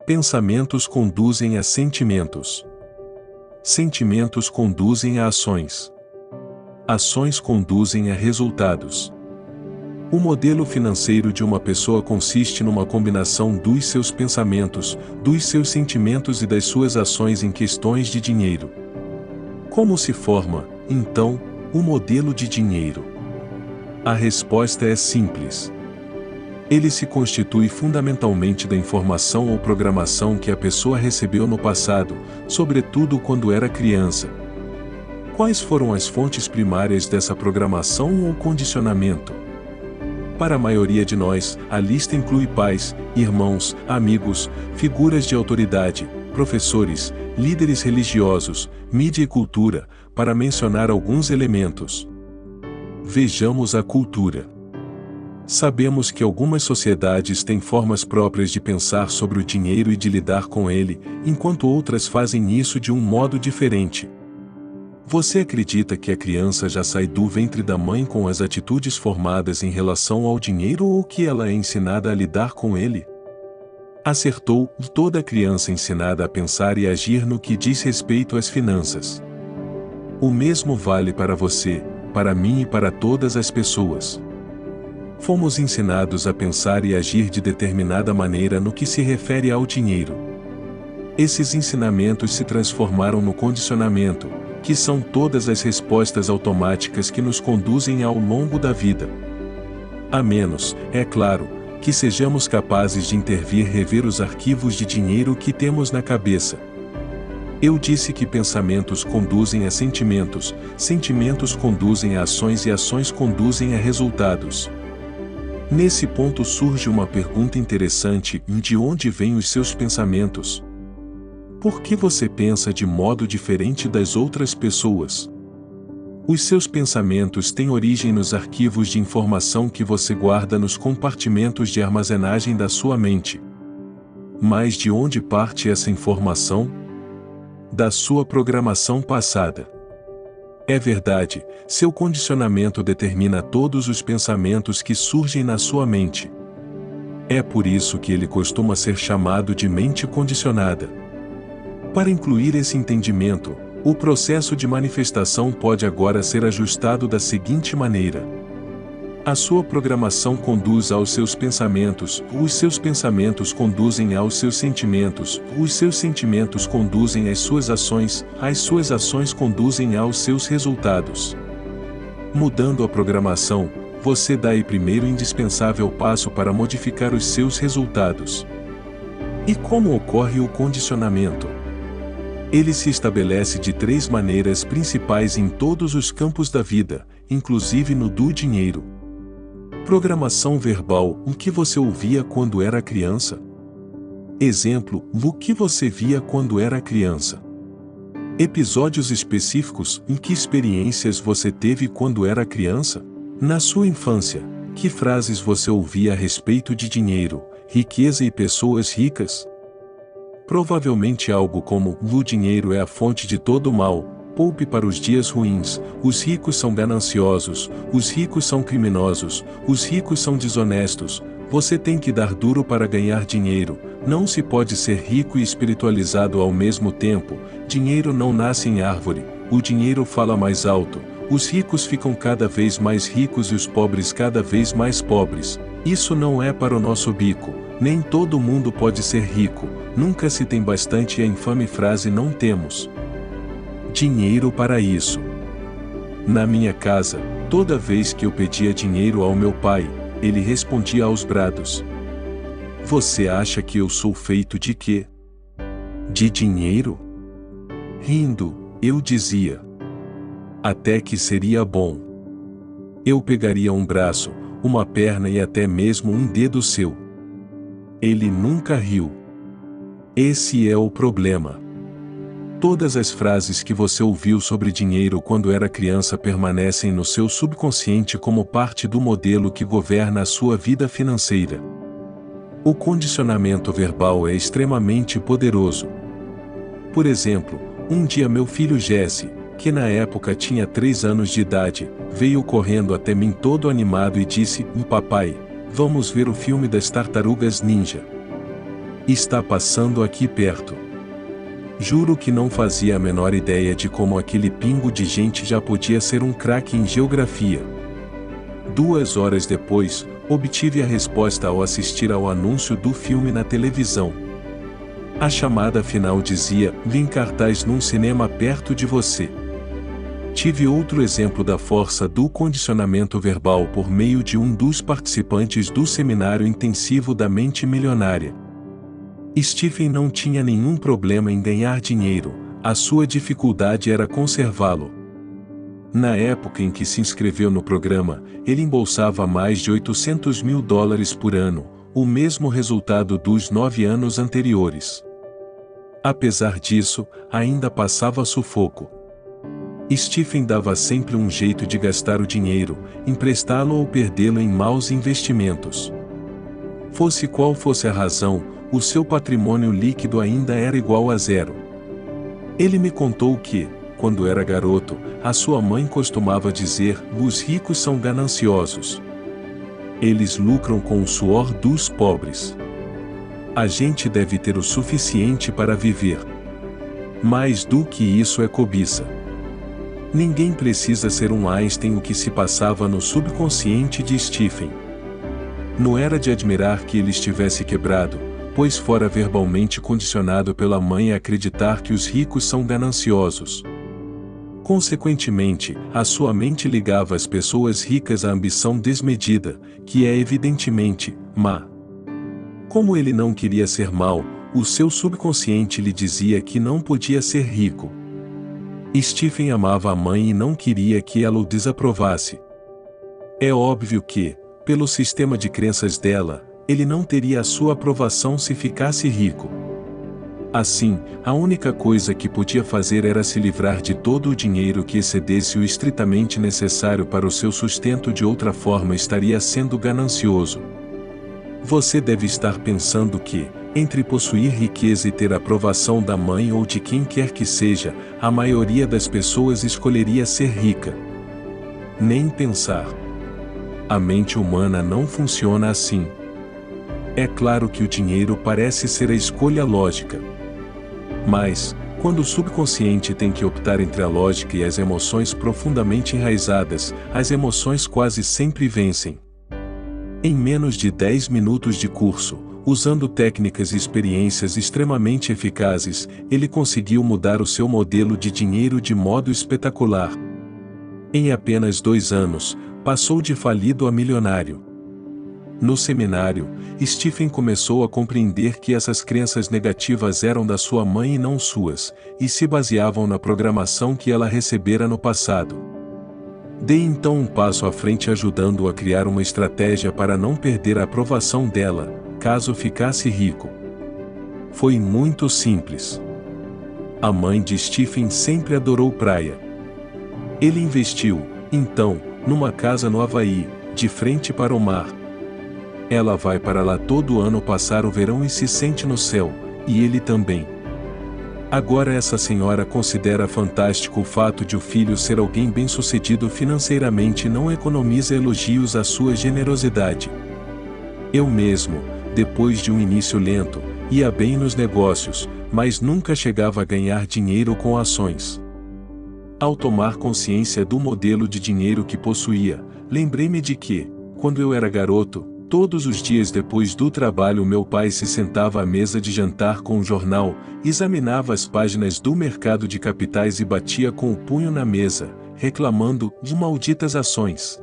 Pensamentos conduzem a sentimentos. Sentimentos conduzem a ações. Ações conduzem a resultados. O modelo financeiro de uma pessoa consiste numa combinação dos seus pensamentos, dos seus sentimentos e das suas ações em questões de dinheiro. Como se forma, então, o modelo de dinheiro? A resposta é simples. Ele se constitui fundamentalmente da informação ou programação que a pessoa recebeu no passado, sobretudo quando era criança. Quais foram as fontes primárias dessa programação ou condicionamento? Para a maioria de nós, a lista inclui pais, irmãos, amigos, figuras de autoridade, professores, líderes religiosos, mídia e cultura, para mencionar alguns elementos. Vejamos a cultura. Sabemos que algumas sociedades têm formas próprias de pensar sobre o dinheiro e de lidar com ele, enquanto outras fazem isso de um modo diferente. Você acredita que a criança já sai do ventre da mãe com as atitudes formadas em relação ao dinheiro ou que ela é ensinada a lidar com ele? Acertou, toda criança ensinada a pensar e agir no que diz respeito às finanças. O mesmo vale para você, para mim e para todas as pessoas. Fomos ensinados a pensar e agir de determinada maneira no que se refere ao dinheiro. Esses ensinamentos se transformaram no condicionamento, que são todas as respostas automáticas que nos conduzem ao longo da vida. A menos, é claro, que sejamos capazes de intervir e rever os arquivos de dinheiro que temos na cabeça. Eu disse que pensamentos conduzem a sentimentos, sentimentos conduzem a ações e ações conduzem a resultados. Nesse ponto surge uma pergunta interessante: de onde vêm os seus pensamentos? Por que você pensa de modo diferente das outras pessoas? Os seus pensamentos têm origem nos arquivos de informação que você guarda nos compartimentos de armazenagem da sua mente. Mas de onde parte essa informação? Da sua programação passada. É verdade, seu condicionamento determina todos os pensamentos que surgem na sua mente. É por isso que ele costuma ser chamado de mente condicionada. Para incluir esse entendimento, o processo de manifestação pode agora ser ajustado da seguinte maneira: a sua programação conduz aos seus pensamentos, os seus pensamentos conduzem aos seus sentimentos, os seus sentimentos conduzem às suas ações conduzem aos seus resultados. Mudando a programação, você dá o primeiro indispensável passo para modificar os seus resultados. E como ocorre o condicionamento? Ele se estabelece de 3 maneiras principais em todos os campos da vida, inclusive no do dinheiro. Programação verbal: o que você ouvia quando era criança? Exemplo: o que você via quando era criança? Episódios específicos: em que experiências você teve quando era criança? Na sua infância, que frases você ouvia a respeito de dinheiro, riqueza e pessoas ricas? Provavelmente algo como: o dinheiro é a fonte de todo mal, poupe para os dias ruins, os ricos são gananciosos, os ricos são criminosos, os ricos são desonestos, você tem que dar duro para ganhar dinheiro, não se pode ser rico e espiritualizado ao mesmo tempo, dinheiro não nasce em árvore, o dinheiro fala mais alto, os ricos ficam cada vez mais ricos e os pobres cada vez mais pobres, isso não é para o nosso bico, nem todo mundo pode ser rico, nunca se tem bastante e a infame frase não temos dinheiro para isso. Na minha casa, toda vez que eu pedia dinheiro ao meu pai, ele respondia aos brados: você acha que eu sou feito de quê? De dinheiro? Rindo, eu dizia: até que seria bom. Eu pegaria um braço, uma perna e até mesmo um dedo seu. Ele nunca riu. Esse é o problema. Todas as frases que você ouviu sobre dinheiro quando era criança permanecem no seu subconsciente como parte do modelo que governa a sua vida financeira. O condicionamento verbal é extremamente poderoso. Por exemplo, um dia meu filho Jesse, que na época tinha 3 anos de idade, veio correndo até mim todo animado e disse: papai, vamos ver o filme das Tartarugas Ninja. Está passando aqui perto. Juro que não fazia a menor ideia de como aquele pingo de gente já podia ser um craque em geografia. 2 horas depois, obtive a resposta ao assistir ao anúncio do filme na televisão. A chamada final dizia: "Vi em cartaz num cinema perto de você." Tive outro exemplo da força do condicionamento verbal por meio de um dos participantes do seminário intensivo da mente milionária. Stephen não tinha nenhum problema em ganhar dinheiro, a sua dificuldade era conservá-lo. Na época em que se inscreveu no programa, ele embolsava mais de $800.000 por ano, o mesmo resultado dos 9 anos anteriores. Apesar disso, ainda passava sufoco. Stephen dava sempre um jeito de gastar o dinheiro, emprestá-lo ou perdê-lo em maus investimentos. Fosse qual fosse a razão, o seu patrimônio líquido ainda era igual a zero. Ele me contou que, quando era garoto, a sua mãe costumava dizer: "Os ricos são gananciosos. Eles lucram com o suor dos pobres. A gente deve ter o suficiente para viver. Mais do que isso é cobiça." Ninguém precisa ser um Einstein. O que se passava no subconsciente de Stephen. Não era de admirar que ele estivesse quebrado, pois fora verbalmente condicionado pela mãe a acreditar que os ricos são gananciosos. Consequentemente, a sua mente ligava as pessoas ricas à ambição desmedida, que é evidentemente má. Como ele não queria ser mau, o seu subconsciente lhe dizia que não podia ser rico. Stephen amava a mãe e não queria que ela o desaprovasse. É óbvio que, pelo sistema de crenças dela, ele não teria a sua aprovação se ficasse rico. Assim, a única coisa que podia fazer era se livrar de todo o dinheiro que excedesse o estritamente necessário para o seu sustento. De outra forma, estaria sendo ganancioso. Você deve estar pensando que, entre possuir riqueza e ter a aprovação da mãe ou de quem quer que seja, a maioria das pessoas escolheria ser rica. Nem pensar. A mente humana não funciona assim. É claro que o dinheiro parece ser a escolha lógica. Mas, quando o subconsciente tem que optar entre a lógica e as emoções profundamente enraizadas, as emoções quase sempre vencem. Em menos de 10 minutos de curso, usando técnicas e experiências extremamente eficazes, ele conseguiu mudar o seu modelo de dinheiro de modo espetacular. Em apenas 2 anos, passou de falido a milionário. No seminário, Stephen começou a compreender que essas crenças negativas eram da sua mãe e não suas, e se baseavam na programação que ela recebera no passado. Dei então um passo à frente, ajudando-o a criar uma estratégia para não perder a aprovação dela, caso ficasse rico. Foi muito simples. A mãe de Stephen sempre adorou praia. Ele investiu, então, numa casa no Havaí, de frente para o mar. Ela vai para lá todo ano passar o verão e se sente no céu, e ele também. Agora essa senhora considera fantástico o fato de o filho ser alguém bem-sucedido financeiramente e não economiza elogios à sua generosidade. Eu mesmo, depois de um início lento, ia bem nos negócios, mas nunca chegava a ganhar dinheiro com ações. Ao tomar consciência do modelo de dinheiro que possuía, lembrei-me de que, quando eu era garoto, todos os dias depois do trabalho meu pai se sentava à mesa de jantar com um jornal, examinava as páginas do mercado de capitais e batia com o punho na mesa, reclamando de malditas ações.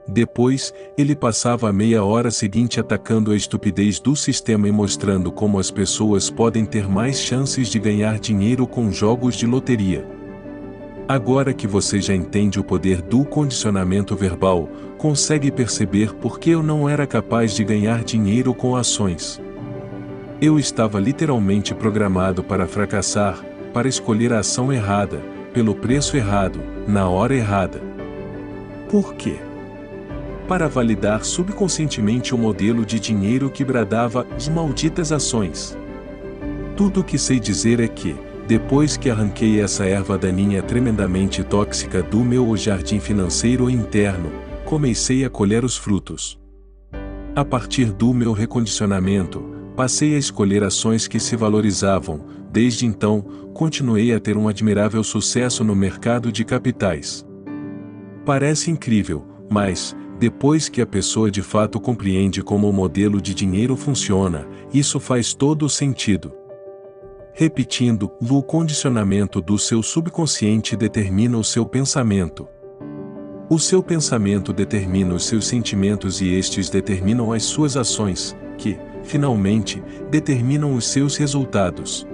Depois, ele passava a meia hora seguinte atacando a estupidez do sistema e mostrando como as pessoas podem ter mais chances de ganhar dinheiro com jogos de loteria. Agora que você já entende o poder do condicionamento verbal, consegue perceber por que eu não era capaz de ganhar dinheiro com ações. Eu estava literalmente programado para fracassar, para escolher a ação errada, pelo preço errado, na hora errada. Por quê? Para validar subconscientemente o modelo de dinheiro que bradava as malditas ações. Tudo o que sei dizer é que, depois que arranquei essa erva daninha tremendamente tóxica do meu jardim financeiro interno, comecei a colher os frutos. A partir do meu recondicionamento, Passei a escolher ações que se valorizavam. Desde então, continuei a ter um admirável sucesso no mercado de capitais. Parece incrível, mas, depois que a pessoa de fato compreende como o modelo de dinheiro funciona, isso faz todo o sentido. Repetindo, o condicionamento do seu subconsciente determina o seu pensamento. O seu pensamento determina os seus sentimentos e estes determinam as suas ações, que, finalmente, determinam os seus resultados.